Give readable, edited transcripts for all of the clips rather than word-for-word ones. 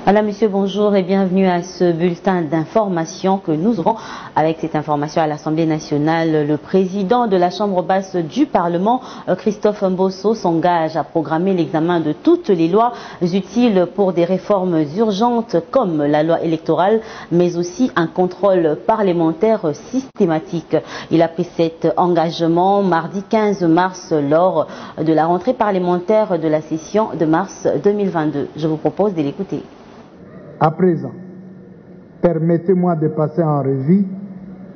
Alors, monsieur, bonjour et bienvenue à ce bulletin d'information que nous aurons. Avec cette information à l'Assemblée nationale, le président de la Chambre basse du Parlement, Christophe Mbosso, s'engage à programmer l'examen de toutes les lois utiles pour des réformes urgentes comme la loi électorale, mais aussi un contrôle parlementaire systématique. Il a pris cet engagement mardi 15 mars lors de la rentrée parlementaire de la session de mars 2022. Je vous propose de l'écouter. À présent, permettez-moi de passer en revue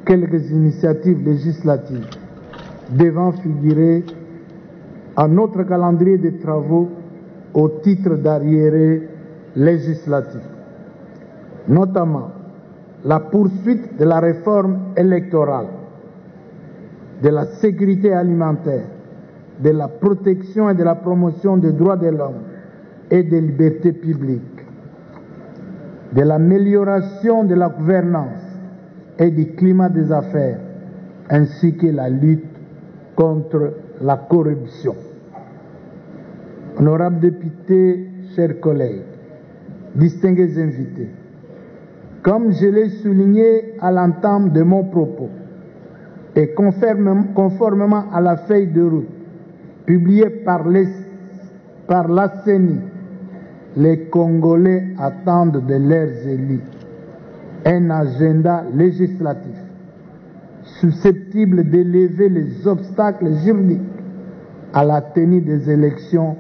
quelques initiatives législatives devant figurer à notre calendrier de travaux au titre d'arriéré législatif, notamment la poursuite de la réforme électorale, de la sécurité alimentaire, de la protection et de la promotion des droits de l'homme et des libertés publiques, de l'amélioration de la gouvernance et du climat des affaires, ainsi que la lutte contre la corruption. Honorables députés, chers collègues, distingués invités, comme je l'ai souligné à l'entame de mon propos, et conformément à la feuille de route publiée par la CENI, les Congolais attendent de leurs élus un agenda législatif susceptible d'élever les obstacles juridiques à la tenue des élections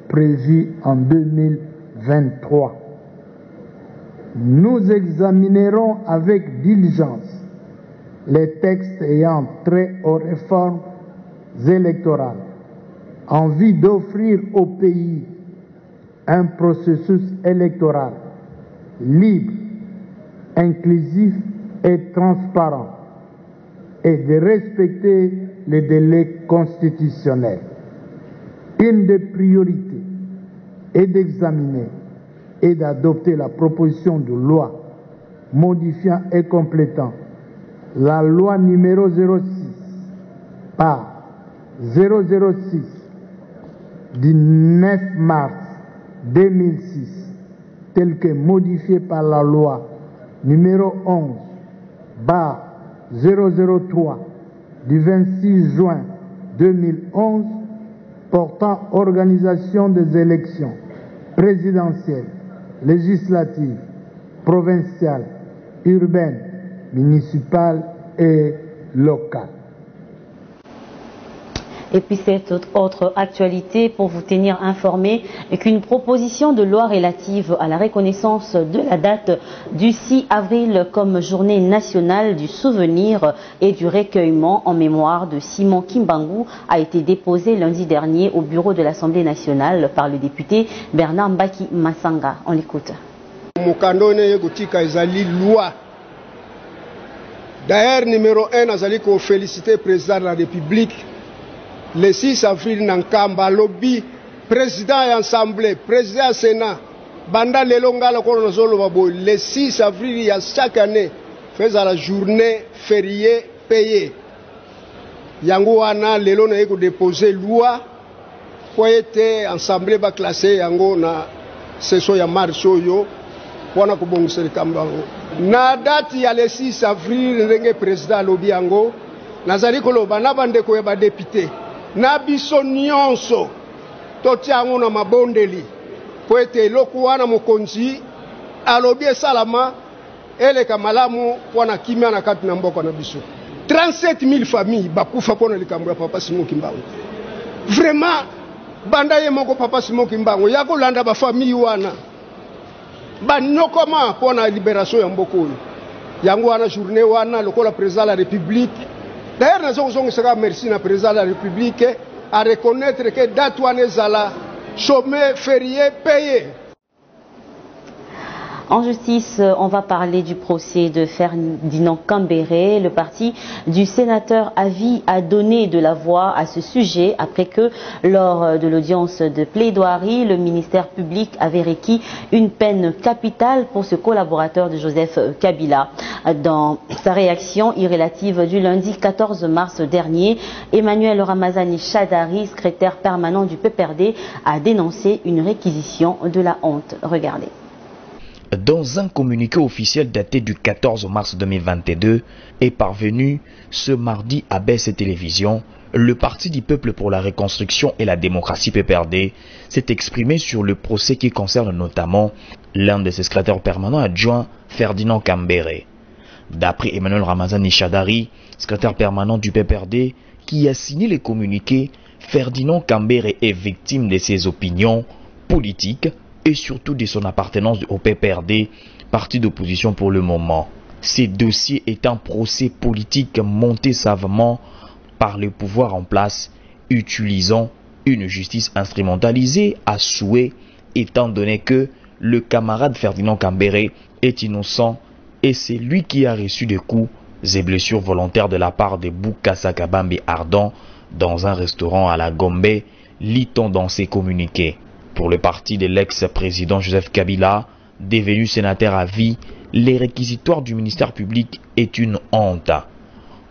prévues en 2023. Nous examinerons avec diligence les textes ayant trait aux réformes électorales en vue d'offrir au pays un processus électoral libre, inclusif et transparent et de respecter les délais constitutionnels. Une des priorités est d'examiner et d'adopter la proposition de loi modifiant et complétant la loi numéro 06 par 006 du 9 mars 2006, telle que modifiée par la loi numéro 11/003 du 26 juin 2011 portant organisation des élections présidentielles, législatives, provinciales, urbaines, municipales et locales. Et puis cette autre actualité pour vous tenir informé qu'une proposition de loi relative à la reconnaissance de la date du 6 avril comme journée nationale du souvenir et du recueillement en mémoire de Simon Kimbangu a été déposée lundi dernier au bureau de l'Assemblée nationale par le député Bernard Mbaki Massanga. On l'écoute. D'ailleurs, numéro 1, azali ko féliciter le président de la République. Le 6 avril, Nankamba, lobby, président et assemblée, président et sénat, banda lelonga la kolonazolo babo, le 6 avril, il y a chaque année, fait la journée fériée payée. Yango wana lelo na yeko déposer loi, pour être assemblée ba classé yango na session ya marcho yo, wana kubongisa likambango. Na date ya le 6 avril, ndenge président lobby yango, nazali koloba na bandeko ya ba député. Na biso nyonso totiango na mabondeli po ete eloko wana mokonzi alobi esalama eleka malamu mpona kimia na kati na mboka na biso. 37 000 familles bakufa mpona likambo ya papa Simon Kimbangu. Vraiment banda ye moko papa Simon Kimbangu ya kolanda bafamille wana banyokoma mpona libération ya mboka oyo. Yango wana journée wana lokola président de la République. D'ailleurs, nous avons merci na président de la République à reconnaître que date wana ezala chômé férié payé. En justice, on va parler du procès de Ferdinand Kambere. Le parti du sénateur Avi a donné de la voix à ce sujet après que, lors de l'audience de plaidoirie, le ministère public avait requis une peine capitale pour ce collaborateur de Joseph Kabila. Dans sa réaction irrélative du lundi 14 mars dernier, Emmanuel Ramazani Chadari, secrétaire permanent du PPRD, a dénoncé une réquisition de la honte. Regardez. Dans un communiqué officiel daté du 14 mars 2022 est parvenu ce mardi à BS Télévision, le Parti du Peuple pour la Reconstruction et la Démocratie PPRD s'est exprimé sur le procès qui concerne notamment l'un de ses secrétaires permanents adjoints, Ferdinand Kambere. D'après Emmanuel Ramazani Chadari, secrétaire permanent du PPRD, qui a signé les communiqués, Ferdinand Kambere est victime de ses opinions politiques et surtout de son appartenance au PPRD, parti d'opposition pour le moment. Ces dossiers est un procès politique monté savamment par le pouvoir en place, utilisant une justice instrumentalisée à souhait, étant donné que le camarade Ferdinand Kambere est innocent et c'est lui qui a reçu des coups et blessures volontaires de la part de Boukassa Kabambe Ardent dans un restaurant à la Gombe, lit-on dans ses communiqués. Pour le parti de l'ex-président Joseph Kabila, devenu sénateur à vie, les réquisitoires du ministère public est une honte.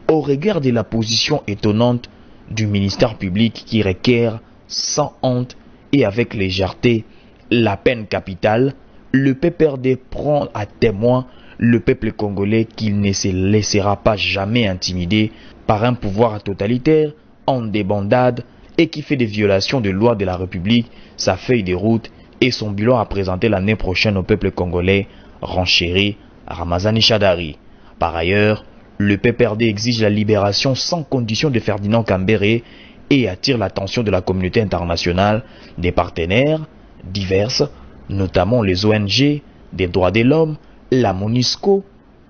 Au regard de la position étonnante du ministère public qui requiert sans honte et avec légèreté la peine capitale, le PPRD prend à témoin le peuple congolais qu'il ne se laissera pas jamais intimider par un pouvoir totalitaire en débandade et qui fait des violations de lois de la République, sa feuille de route et son bilan à présenter l'année prochaine au peuple congolais, renchérit Ramazani Chadari. Par ailleurs, le PPRD exige la libération sans condition de Ferdinand Kambere et attire l'attention de la communauté internationale, des partenaires divers, notamment les ONG, des droits de l'homme, la MONUSCO,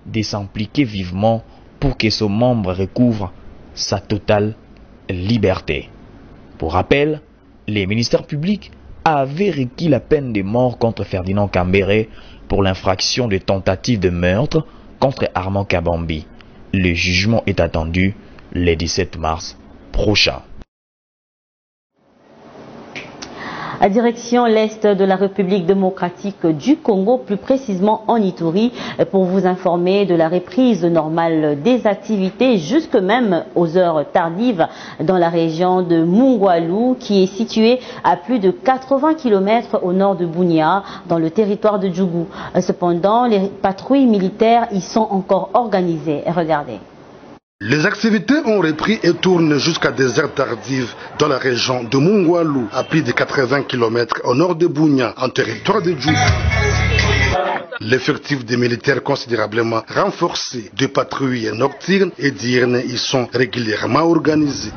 de s'impliquer vivement pour que son membre recouvre sa totale liberté. Pour rappel, les ministères publics avaient requis la peine de mort contre Ferdinand Kambere pour l'infraction de tentative de meurtre contre Armand Kabambi. Le jugement est attendu le 17 mars prochain. À direction l'Est de la République démocratique du Congo, plus précisément en Ituri, pour vous informer de la reprise normale des activités, jusque même aux heures tardives, dans la région de Mungwalu, qui est située à plus de 80 km au nord de Bunia, dans le territoire de Djougou. Cependant, les patrouilles militaires y sont encore organisées. Regardez. Les activités ont repris et tournent jusqu'à des heures tardives dans la région de Mungwalu, à plus de 80 km au nord de Bunia, en territoire de Djougou. L'effectif des militaires considérablement renforcé de patrouilles nocturnes et diurnes y sont régulièrement organisés.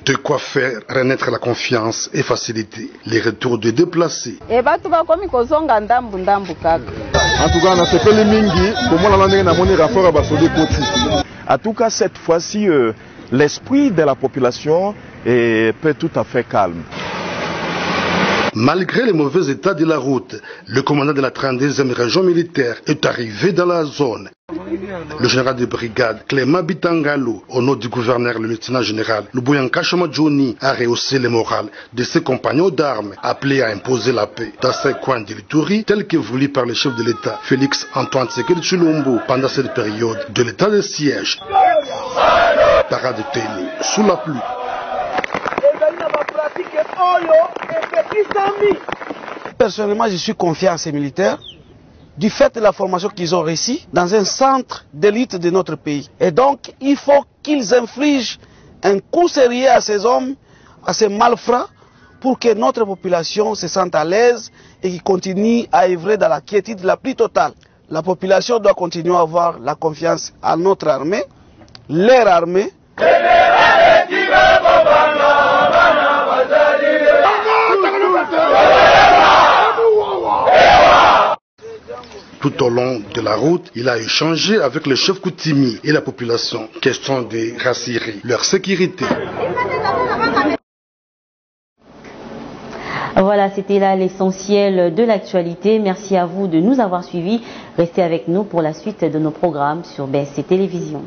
De quoi faire renaître la confiance et faciliter les retours de déplacés. En tout cas, cette fois-ci, l'esprit de la population peut tout à fait calme. Malgré le mauvais état de la route, le commandant de la 32e région militaire est arrivé dans la zone. Le général de brigade Clément Bitangalo, au nom du gouverneur, le lieutenant général Lubuyanka Johnny, a rehaussé le moral de ses compagnons d'armes appelés à imposer la paix dans ces coins de l'Ituri, tel que voulu par le chef de l'État Félix Antoine Tshisekedi Tshilombo pendant cette période de l'état de siège. Parade tenue sous la pluie. Personnellement, je suis confiant à ces militaires du fait de la formation qu'ils ont reçue dans un centre d'élite de notre pays. Et donc, il faut qu'ils infligent un coup sérieux à ces hommes, à ces malfrats, pour que notre population se sente à l'aise et qu'ils continuent à œuvrer dans la quiétude la plus totale. La population doit continuer à avoir la confiance à notre armée, leur armée. Tout au long de la route, il a échangé avec le chef Koutimi et la population, question de rassurer leur sécurité. Voilà, c'était là l'essentiel de l'actualité. Merci à vous de nous avoir suivis. Restez avec nous pour la suite de nos programmes sur BSC Télévision.